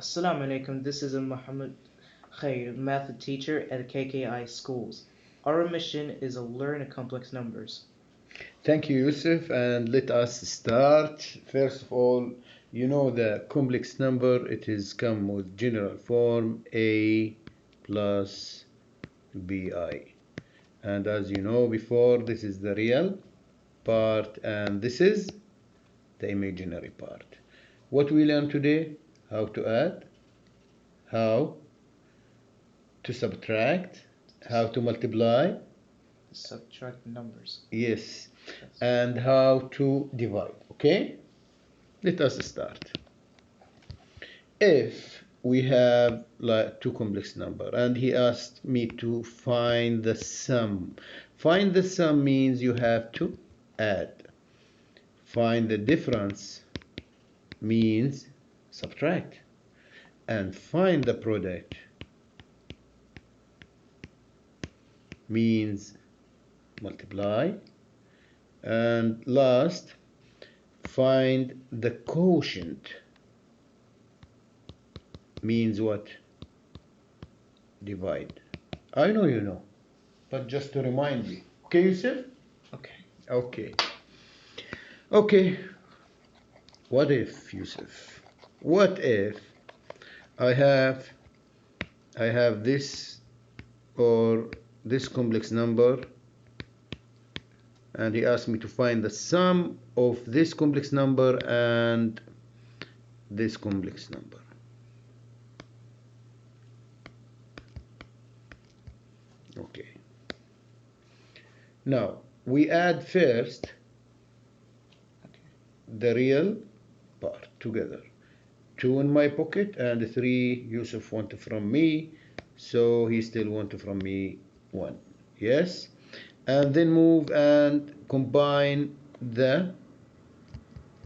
Assalamu alaikum, this is Muhammad Khair, math teacher at KKI Schools. Our mission is to learn complex numbers. Thank you, Yusuf, and let us start. First of all, you know the complex number, it is come with general form a plus bi. And as you know before, this is the real part and this is the imaginary part. What we learn today, how to add, how to subtract, how to multiply, Subtract numbers. yes, and how to divide. Okay, let us start. If we have like two complex number and he asked me to find the sum, find the sum means you have to add. Find the difference means subtract, and find the product means multiply, and last, find the quotient means what? Divide. I know you know, but just to remind you. Okay, Yusuf? Okay. Okay. Okay. What if, Yusuf? What if I have this or this complex number and he asked me to find the sum of this complex number and this complex number. Okay. Now we add first the real part together. 2 in my pocket and 3 Yusuf wanted from me, so he still wanted from me 1. Yes, and then move and combine the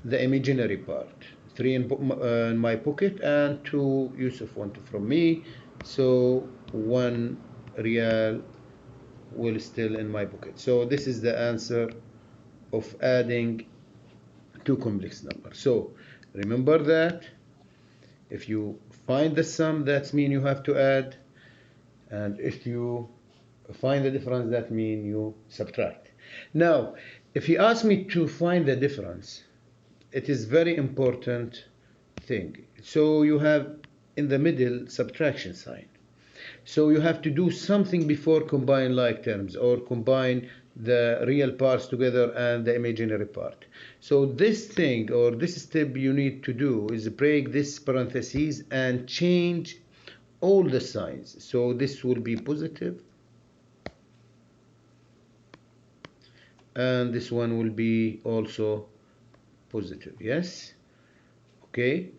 imaginary part. 3 in my pocket and 2 Yusuf wanted from me, so 1 real will still in my pocket. So this is the answer of adding two complex numbers. So remember that if you find the sum, that means you have to add, and if you find the difference, that means you subtract. Now, if you ask me to find the difference, it is very important thing. So you have in the middle subtraction sign. So you have to do something before combine like terms or combine the real parts together and the imaginary part. So this thing or this step you need to do is break this parentheses and change all the signs. So this will be positive and this one will be also positive. Yes, okay.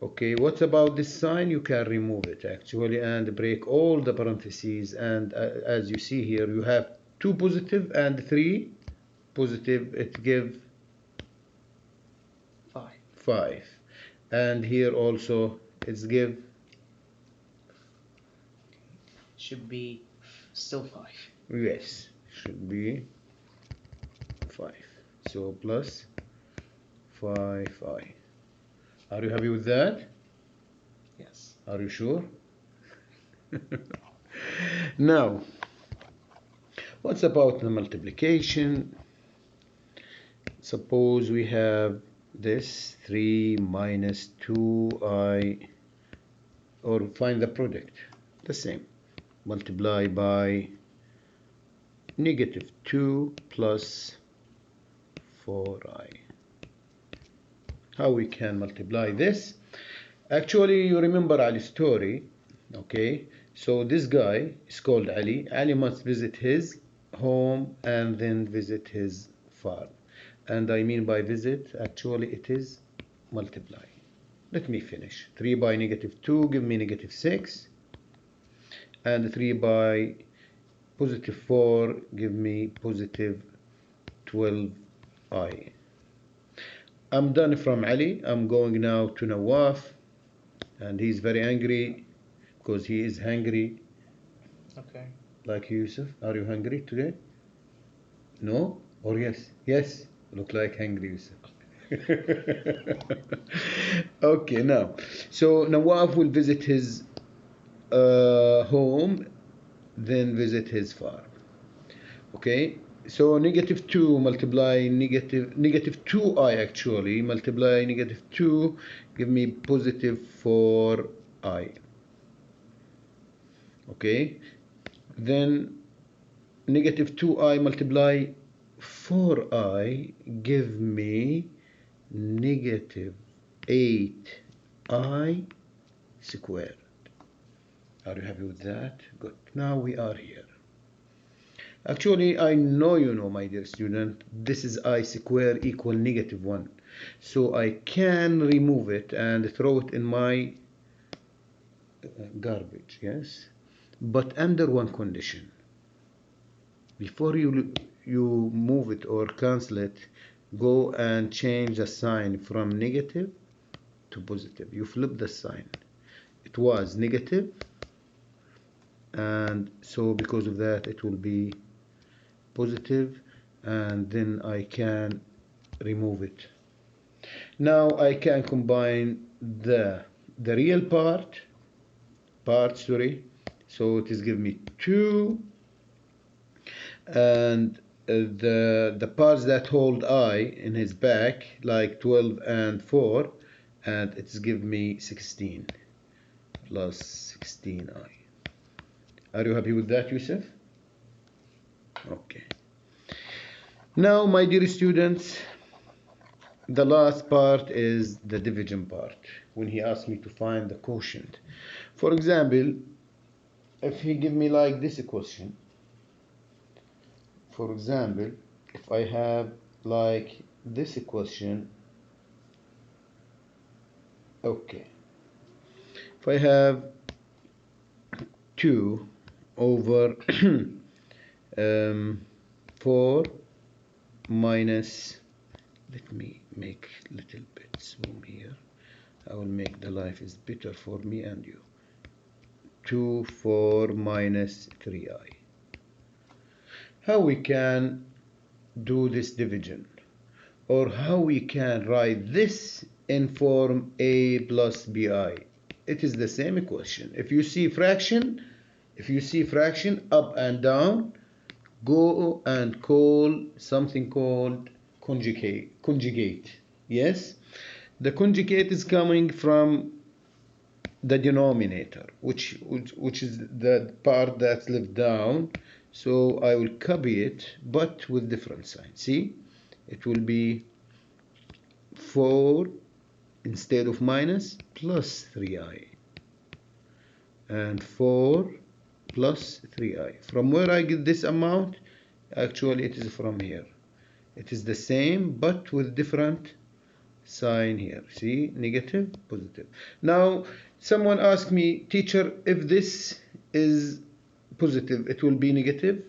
Okay, what about this sign? You can remove it actually and break all the parentheses, and as you see here you have 2 positive and 3 positive, it give 5, and here also it's give Should be still 5. yes, should be 5, so plus 5i. Are you happy with that? Yes. Are you sure? Now what's about the multiplication? Suppose we have this 3 minus 2i, or find the product, the same, multiply by negative 2 plus 4i. How we can multiply this? Actually, you remember Ali's story, okay? So this guy is called Ali. Ali must visit his home and then visit his farm. And I mean by visit, actually it is multiply. Let me finish. 3 by negative 2 give me negative 6. And 3 by positive 4 give me positive 12i. I'm done from Ali. I'm going now to Nawaf. And he's very angry because he is hungry. Okay. Like Yusuf. Are you hungry today? No? Or yes? Yes. Look like hungry, Yusuf. Okay, now, so Nawaf will visit his home, then visit his farm. Okay, so negative 2 multiply negative 2i actually multiply negative 2 give me positive 4i. Okay, then negative 2i multiply 4i give me negative 8i squared. Are you happy with that? Good. Now we are here. Actually, I know you know, my dear student, this is I square equal negative 1. So I can remove it and throw it in my garbage, yes? But under one condition. Before you move it or cancel it, go and change the sign from negative to positive. You flip the sign. It was negative, and so because of that it will be positive, and then I can remove it. Now I can combine the real part, sorry, so it is giving me 2, and the parts that hold I in his back, like 12 and 4, and it's give me 16 plus 16i. Are you happy with that, Yusuf? Okay. Now, my dear students, the last part is the division part, when he asked me to find the quotient. For example, if he give me like this equation, for example, if I have like this equation, okay, if I have 2 over 4 minus, let me make little bit zoom here, I will make the life is better for me and you. 2 4 minus 3i. How we can do this division, or how we can write this in form a plus bi? It is the same equation. If you see fraction up and down, go and call something called conjugate. Yes, the conjugate is coming from the denominator, which is the part that's left down. So I will copy it, but with different sign. See, it will be 4 instead of minus plus 3i, and 4 plus 3i. From where I get this amount? Actually, it is from here. It is the same, but with different sign here. See, negative, positive. Now, someone asked me, teacher, if this is positive, it will be negative?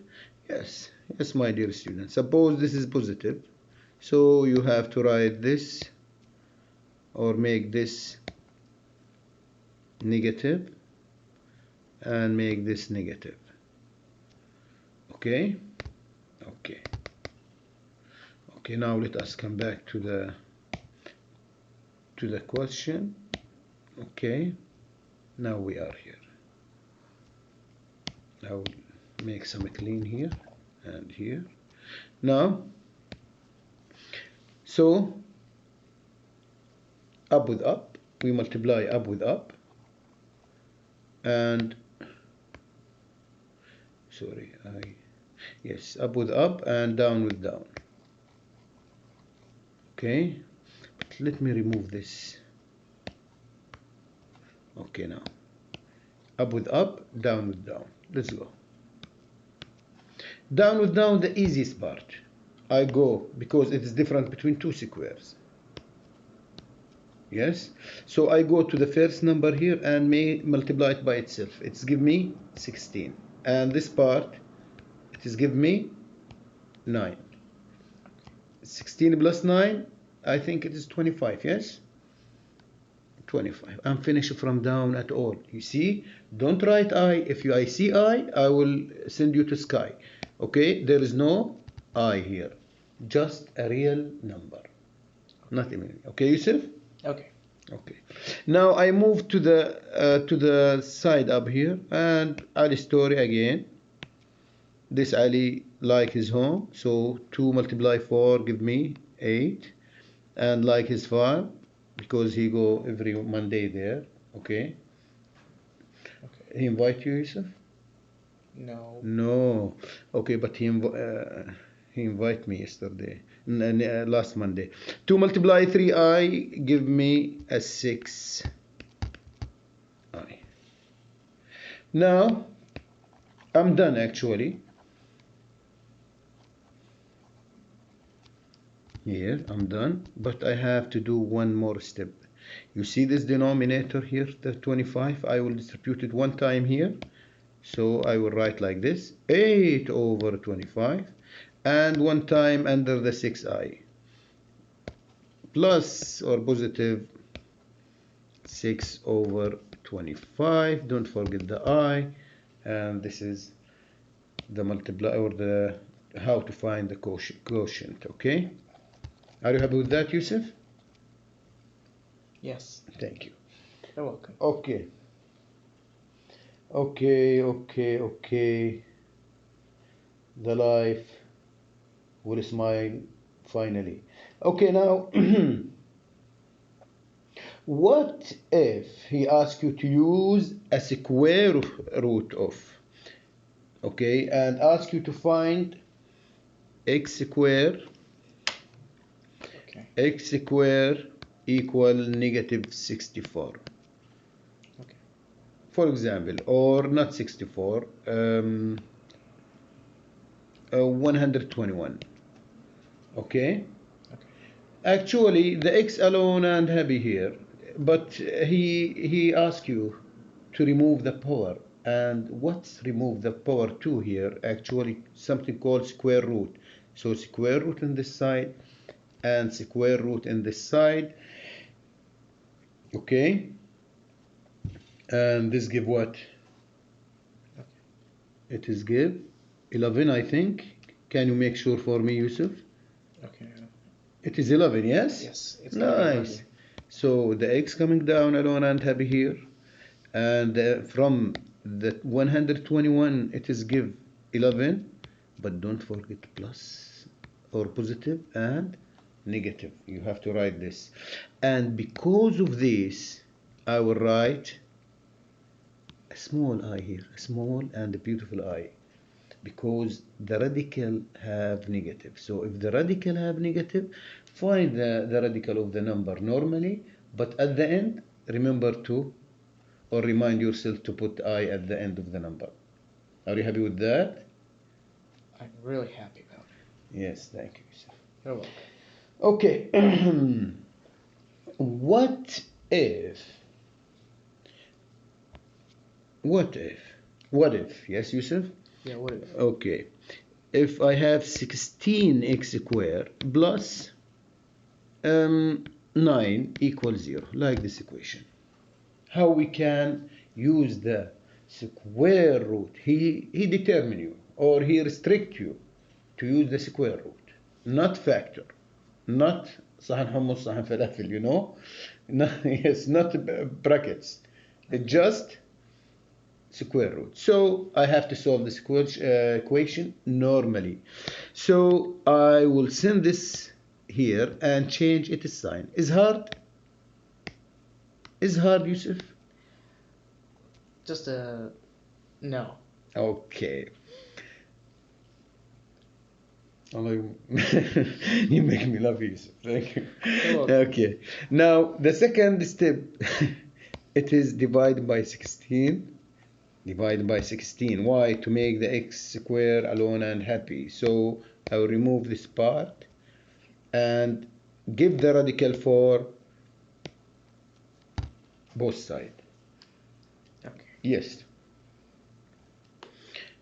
Yes, yes, my dear student. Suppose this is positive, so you have to write this or make this negative and make this negative. Okay, okay, okay. Now let us come back to the question. Okay, now we are here. I will make some clean here and here. Now, so up with up, we multiply up with up, and sorry, yes, up with up and down with down. Okay, but let me remove this. Okay, now up with up, down with down. Let's go. Down with down, the easiest part. I go because it is different between two squares. Yes, so I go to the first number here and may multiply it by itself. It's give me 16, and this part it is give me 9. 16 plus 9, I think it is 25. Yes, 25. I'm finished from down at all. You see, don't write I. If I see I will send you to sky. Okay, there is no I here, just a real number. not immediately. Okay, Yusuf? Okay. Okay. Now I move to the side up here, and Ali story again. This Ali like his home, so 2 multiply 4 give me 8, and like his farm because he go every Monday there. Okay. Okay. He invite you, Yusuf? No. No. Okay, but he invite me yesterday, last Monday. 2 multiply 3i give me a 6i. Now I'm done actually. Here I'm done, but I have to do one more step. You see this denominator here, the 25? I will distribute it one time here. So I will write like this, 8 over 25, and one time under the 6i, plus or positive 6 over 25. Don't forget the I, and this is the multiply or the how to find the quotient. Okay, are you happy with that, Yusuf? Yes. Thank you. You're welcome. Okay. Okay. The life will smile finally. Okay, now what if he asks you to use a square root of, okay, and ask you to find x square equal negative 64. Okay. For example, or not 64, 121. Okay? Actually, the x alone and happy here, but he asks you to remove the power. And what's remove the power to here? Actually, something called square root. So square root on this side and square root in this side. Okay? And this give what? It is give 11, I think. Can you make sure for me, Yusuf? Okay. It is 11, yes? Yes, it's nice. So the x coming down alone and happy here, and from the 121 it is give 11, but don't forget plus or positive and negative. You have to write this, and because of this I will write a small I here, a small and a beautiful I, because the radical have negative. So if the radical have negative, find the radical of the number normally, but at the end remember to, or remind yourself to put I at the end of the number. Are you happy with that? I'm really happy about it. Yes, thank you, Yusuf. You're welcome. Okay. What if, yes, Yusuf? Yeah, what if? Okay. If I have 16x squared plus 9 equals 0, like this equation. How we can use the square root? He determine you, or he restrict you to use the square root, not factor, not صحن حمص صحن فلافل, you know? Yes, not brackets, just square root. So I have to solve this equation normally. So I will send this here and change its sign. Is hard, Yusuf? Just no. Okay. You make me laugh, Yusuf. Thank you. Okay. Now the second step, it is divide by 16. Divide by 16. Why? To make the x square alone and happy. So I will remove this part and give the radical for both sides. Okay. Yes.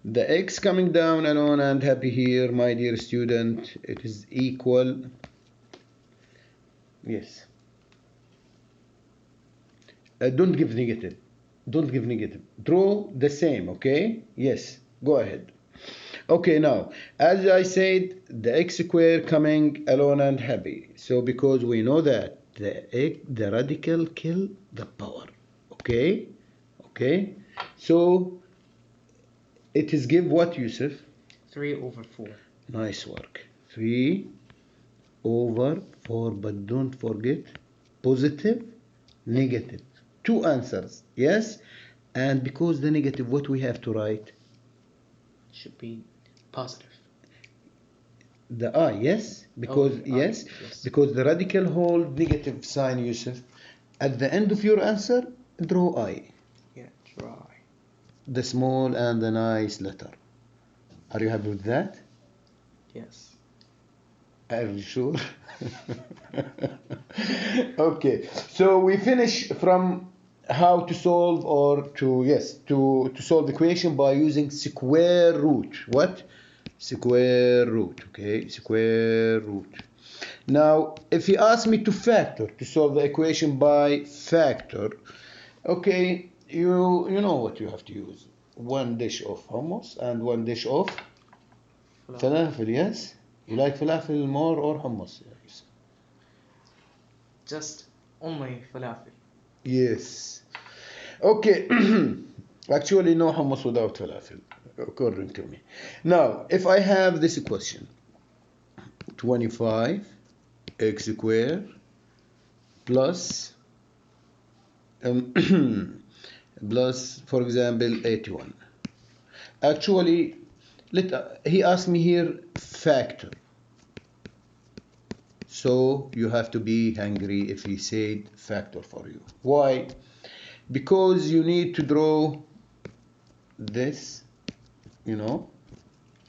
The x coming down alone and happy here, my dear student, it is equal. Yes. Don't give negative. Draw the same, okay? Yes, go ahead. Okay, now, as I said, the x square coming alone and happy. So because we know that the radical kill the power. Okay? Okay? So it is give what, Yusuf? 3/4. Nice work. 3/4, but don't forget positive, negative. Two answers. Yes? And because the negative, what we have to write? Should be positive. The I, yes, because yes, because the radical hold negative sign, Yusuf. At the end of your answer, draw I. Yeah, try. The small and the nice letter. Are you happy with that? Yes. Are you sure? Okay, so we finish from how to solve or to yes to solve the equation by using square root. What? Square root. Okay, square root. Now, if he asks me to factor, to solve the equation by factor, okay, you know what you have to use. One dish of hummus and one dish of falafel, yes? You like falafel more or hummus? Just only falafel. Yes. Okay. Actually, no hummus without falafel, according to me. Now, if I have this equation, 25 x squared plus plus, for example, 81. Actually, he asked me here factor. So you have to be hungry if he said factor for you. Why? Because you need to draw this, you know.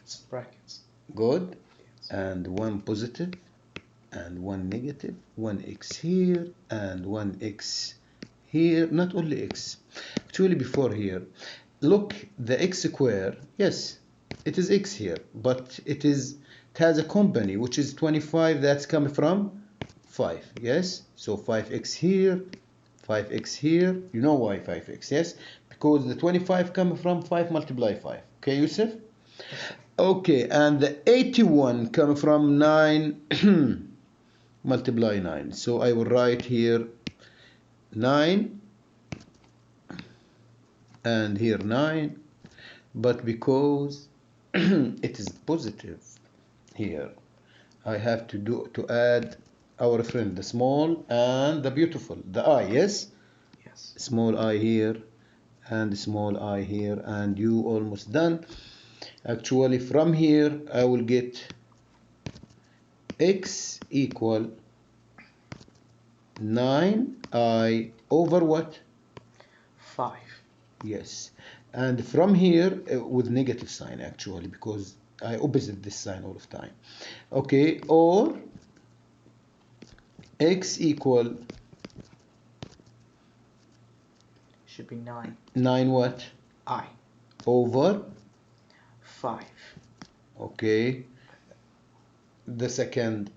It's brackets. Good. Yes. And one positive and one negative, one x here and one x here, not only x. Actually, before here, look, the x square, yes, it is x here, but it has a company, which is 25, that's coming from 5, yes? So 5x here, 5x here. You know why 5x, yes? Because the 25 coming from 5 multiply 5. Okay, Yusuf? Okay, and the 81 come from 9 multiply 9. So I will write here 9 and here 9, but because it is positive here, I have to add our friend, the small and the beautiful, the I, yes? Yes. Small I here and small I here, and you almost done. Actually, from here, I will get x equal 9i over what? 5. Yes. And from here, with negative sign actually, because I opposite this sign all of time. Okay, or x equal Should be 9. 9 what? I. Over 5. Okay, the second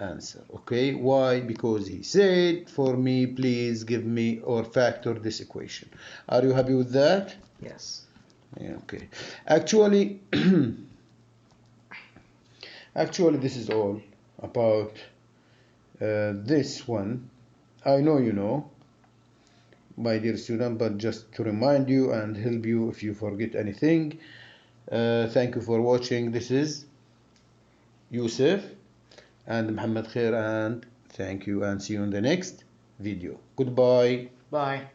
answer. Okay, why? Because he said for me, please give me or factor this equation. Are you happy with that? Yes. Yeah, okay. Actually, actually, this is all about this one. I know you know, my dear student, but just to remind you and help you if you forget anything. Thank you for watching. This is Yusuf and Muhammad Khair, and thank you and see you in the next video. Goodbye. Bye.